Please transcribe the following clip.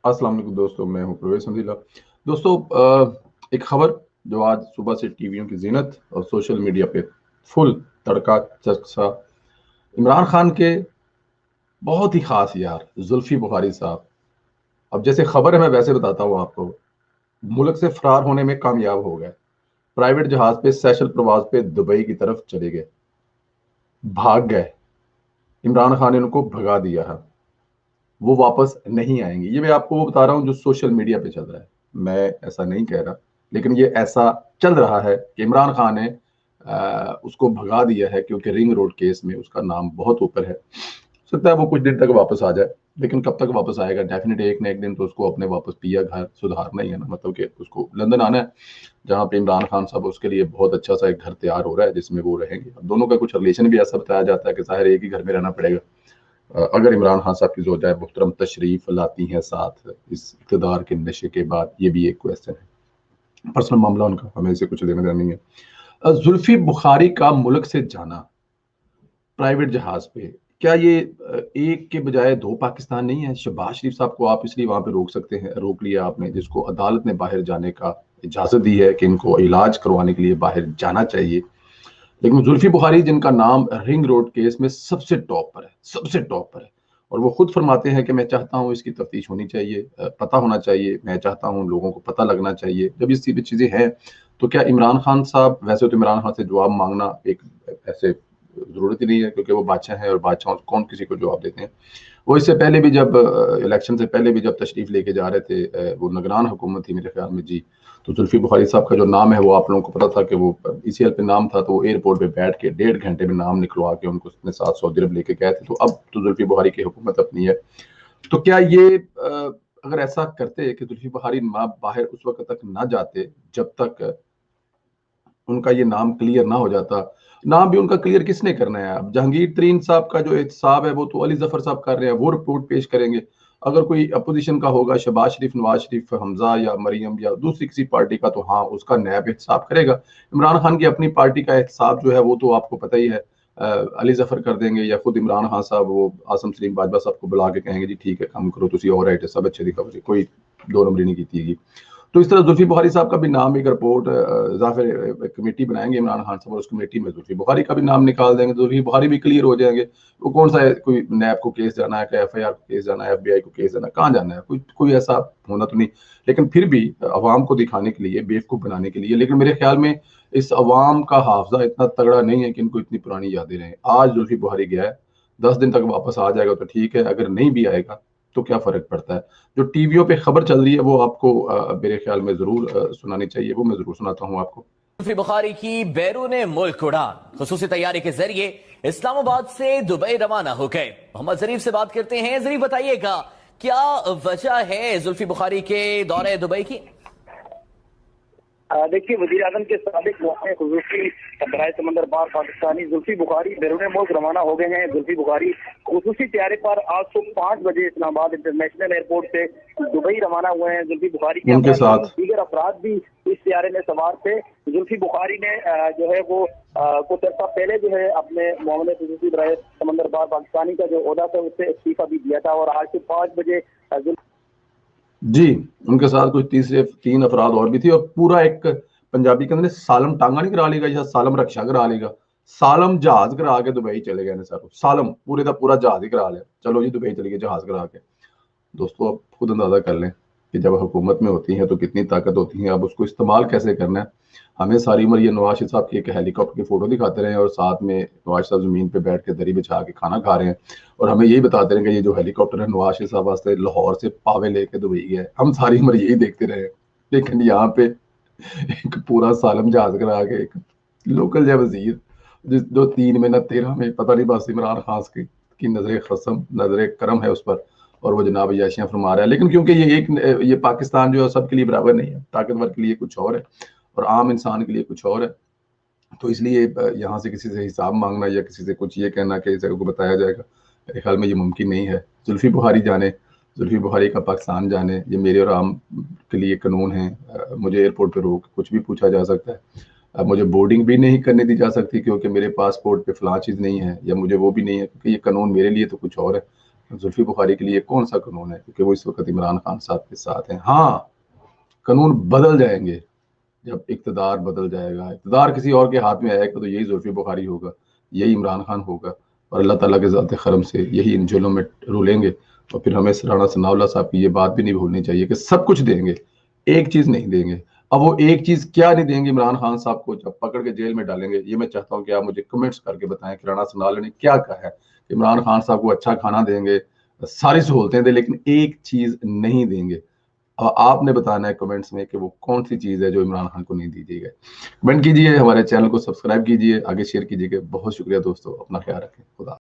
अस्सलाम वालेकुम दोस्तों, मैं हूं प्रवेश अंदिला। दोस्तों, एक खबर जो आज सुबह से टीवियों की जीनत और सोशल मीडिया पे फुल तड़का चर्चा। इमरान खान के बहुत ही खास यार जुल्फी बुखारी साहब, अब जैसे खबर है मैं वैसे बताता हूँ आपको। मुल्क से फरार होने में कामयाब हो गए। प्राइवेट जहाज पे सेशल प्रवास पे दुबई की तरफ चले गए, भाग गए। इमरान खान ने उनको भगा दिया है, वो वापस नहीं आएंगे। ये मैं आपको वो बता रहा हूँ जो सोशल मीडिया पे चल रहा है, मैं ऐसा नहीं कह रहा, लेकिन ये ऐसा चल रहा है कि इमरान खान ने उसको भगा दिया है क्योंकि रिंग रोड केस में उसका नाम बहुत ऊपर है। हो सकता है वो कुछ दिन तक वापस आ जाए, लेकिन कब तक वापस आएगा? डेफिनेटली एक ना एक दिन तो उसको अपने वापस पिया घर सुधारना ही है ना, मतलब कि उसको लंदन आना है, जहाँ पे इमरान खान साहब उसके लिए बहुत अच्छा सा एक घर तैयार हो रहा है जिसमें वो रहेंगे। अब दोनों का कुछ रिलेशन भी ऐसा बताया जाता है कि जाहिर एक ही घर में रहना पड़ेगा। अगर इमरान खान साहब की ज़ौजा मुहतरम तशरीफ लाती हैं साथ इस इक़्तिदार के नशे के बाद, ये भी एक क्वेश्चन है। पर्सनल मामला उनका, हमें इससे कुछ लेना देना नहीं है। जुल्फी बुखारी का मुल्क से जाना प्राइवेट जहाज पे, क्या ये एक के बजाय दो पाकिस्तान नहीं है? शहबाज शरीफ साहब को आप इसलिए वहां पे रोक सकते हैं, रोक लिया आपने, जिसको अदालत ने बाहर जाने का इजाजत दी है कि इनको इलाज करवाने के लिए बाहर जाना चाहिए। लेकिन जुल्फी बुखारी जिनका नाम रिंग रोड केस में सबसे टॉप पर है, सबसे टॉप पर है, और वो खुद फरमाते हैं कि मैं चाहता हूं इसकी तफ्तीश होनी चाहिए, पता होना चाहिए, मैं चाहता हूं लोगों को पता लगना चाहिए। जब इस चीजें हैं तो क्या इमरान खान साहब, वैसे तो इमरान खान से जवाब मांगना एक ऐसे जरूरत ही नहीं है क्योंकि वो बादशाह हैं और बादशाह कौन किसी को जवाब देते हैं। वो इससे पहले भी जब इलेक्शन से पहले भी जब तशरीफ लेके जा रहे थे, वो निगरान हुकूमत थी मेरे ख्याल में जी, तो जुल्फी बुखारी साहब का जो नाम है वो आप लोगों को पता था कि वो ईसीएल पे नाम था, तो वो एयरपोर्ट पे बैठ के 1.5 घंटे में नाम निकलवा के उनको उसने 700 दिरहम लेके गए थे। तो अब तो जुल्फी बुखारी की हुकूमत अपनी है। तो क्या ये अगर ऐसा करते कि जुल्फी बुखारी बाहर उस वक्त तक ना जाते जब तक उनका ये नाम क्लियर ना हो जाता। नाम भी उनका क्लियर किसने करना है? अब जहांगीर तरीन साहब का जो एहतसाब है वो तो अली जफर साहब कर रहे हैं, वो रिपोर्ट पेश करेंगे। अगर कोई अपोजिशन का होगा, शहबाज शरीफ, नवाज शरीफ, हमजा या मरियम या दूसरी किसी पार्टी का, तो हाँ उसका नैब एहतसाब करेगा। इमरान खान की अपनी पार्टी का एहतसाब जो है वो तो आपको पता ही है, अली जफर कर देंगे, या खुद इमरान खान साहब वो आसम सलीम बाजवा साहब को बुला के कहेंगे जी ठीक है काम करो, तुसी और राइट है, सब अच्छे दिखाओ, कोई दो नंबरी नहीं की। तो इस तरह जुल्फी बुखारी साहब का भी नाम एक रिपोर्ट जाफिर कमेटी बनाएंगे इमरान खान साहब, और उस कमेटी में जुल्फी बुखारी का भी नाम निकाल देंगे, जुल्फी बुखारी भी क्लियर हो जाएंगे। वो कौन सा है, कोई नैब को केस जाना है, एफआईआर को केस जाना है, एफबीआई को केस जाना है, कहाँ जाना है? कोई ऐसा होना तो नहीं। लेकिन फिर भी अवाम को दिखाने के लिए, बेवकूफ बनाने के लिए। लेकिन मेरे ख्याल में इस अवाम का हाफजा इतना तगड़ा नहीं है कि इनको इतनी पुरानी यादें रहें। आज जुल्फी बुखारी गया है, 10 दिन तक वापस आ जाएगा तो ठीक है, अगर नहीं भी आएगा तो क्या फर्क पड़ता है? जो टीवियों पे खबर चल रही है वो आपको मेरे ख्याल में जरूर सुनानी चाहिए, वो मैं जरूर सुनाता हूँ आपको। जुल्फी बुखारी की बैरून मुल्क उड़ान खुसूसी तैयारी के जरिए इस्लामाबाद से दुबई रवाना हो गए। मोहम्मद जरीफ से बात करते हैं। जरीफ बताइएगा, क्या वजह है जुल्फी बुखारी के दौरे दुबई की? देखिए, वजीर आजम के साबिक खुसूसी बराए समंदर पार पाकिस्तानी जुल्फी बुखारी बैरून मुल्क रवाना हो गए हैं। जुल्फी बुखारी खुसूसी तैयारी पर आज सुबह 5 बजे इस्लामाबाद इंटरनेशनल एयरपोर्ट से दुबई रवाना हुए हैं। जुल्फी बुखारी के उनके साथ दीगर अफराद भी इस तैयारे में सवार थे। जुल्फी बुखारी ने जो है वो कुछ अर्सा पहले जो है अपने मामले खुसूसी बराए समंदर पार पाकिस्तानी का जो ओहदा था उससे इस्तीफा भी दिया था, और आज से 5 बजे जी, उनके साथ कुछ तीसरे 3 अफराद और भी थी, और पूरा एक पंजाबी के अंदर सालम टांगा नहीं करा लेगा या सालम रक्षा करा लेगा, सालम जहाज करा के दुबई चले गए सर। सालम पूरे का पूरा जहाज ही करा लिया, चलो जी दुबई चले गए जहाज करा के। दोस्तों आप खुद अंदाजा कर लें कि जब हुकूमत में होती हैं तो कितनी ताकत होती है, अब उसको इस्तेमाल कैसे करना है। हमें सारी उम्र ये नवाज शरीफ साहब की एक हेलीकॉप्टर की फोटो दिखाते रहे और साथ में नवाज साहब जमीन पे बैठ के दरी बिछा के खाना खा रहे हैं, और हमें यही बताते रहे कि ये जो हेलीकॉप्टर है नवाज शरीफ साहब वास्ते लाहौर से पावे लेके दुबई गया है। हम सारी उम्र यही देखते रहे, लेकिन यहाँ पे एक पूरा सालम जहाज करा के एक लोकल जय वजीर, जिस जो 3 महीना 13 में पता नहीं बस इमरान खान की नजर खसम नजर करम है उस पर, और वो जनाब याशियां फरमा रहा है। लेकिन क्योंकि ये पाकिस्तान जो है सबके लिए बराबर नहीं है, ताकतवर के लिए कुछ और है और आम इंसान के लिए कुछ और है, तो इसलिए यहाँ से किसी से हिसाब मांगना या किसी से कुछ ये कहना कि इसे को बताया जाएगा, मेरे ख्याल में ये मुमकिन नहीं है। जुल्फी बुखारी जाने, जुल्फी बुखारी का पाकिस्तान जाने, ये मेरे और आम के लिए कानून है। मुझे एयरपोर्ट पर रोक कुछ भी पूछा जा सकता है, मुझे बोर्डिंग भी नहीं करने दी जा सकती क्योंकि मेरे पासपोर्ट पे फलां चीज़ नहीं है, या मुझे वो भी नहीं है क्योंकि ये कानून मेरे लिए तो कुछ और है। जुल्फी बुखारी के लिए कौन सा कानून है, क्योंकि वो इस वक्त इमरान खान साहब के साथ हैं। हाँ, कानून बदल जाएंगे जब इक़्तिदार बदल जाएगा, इक़्तिदार किसी और के हाथ में आएगा तो यही जुल्फी बुखारी होगा, यही इमरान खान होगा, और अल्लाह ताला के ज़ात करम से यही इन जुल्म में रूलेंगे। और फिर हमें राणा सनाउल्लाह साहब की ये बात भी नहीं भूलनी चाहिए कि सब कुछ देंगे, एक चीज़ नहीं देंगे। अब वो एक चीज़ क्या नहीं देंगे इमरान खान साहब को जब पकड़ के जेल में डालेंगे, ये मैं चाहता हूँ कि आप मुझे कमेंट्स करके बताएं कि राणा सनाउल्लाह ने क्या कहा है। इमरान खान साहब को अच्छा खाना देंगे, सारी सहूलतें दें, लेकिन एक चीज़ नहीं देंगे। अब आपने बताना है कमेंट्स में कि वो कौन सी चीज़ है जो इमरान खान को नहीं दी जाएगी। कमेंट कीजिए, हमारे चैनल को सब्सक्राइब कीजिए, आगे शेयर कीजिएगा। बहुत शुक्रिया दोस्तों, अपना ख्याल रखें। खुदा।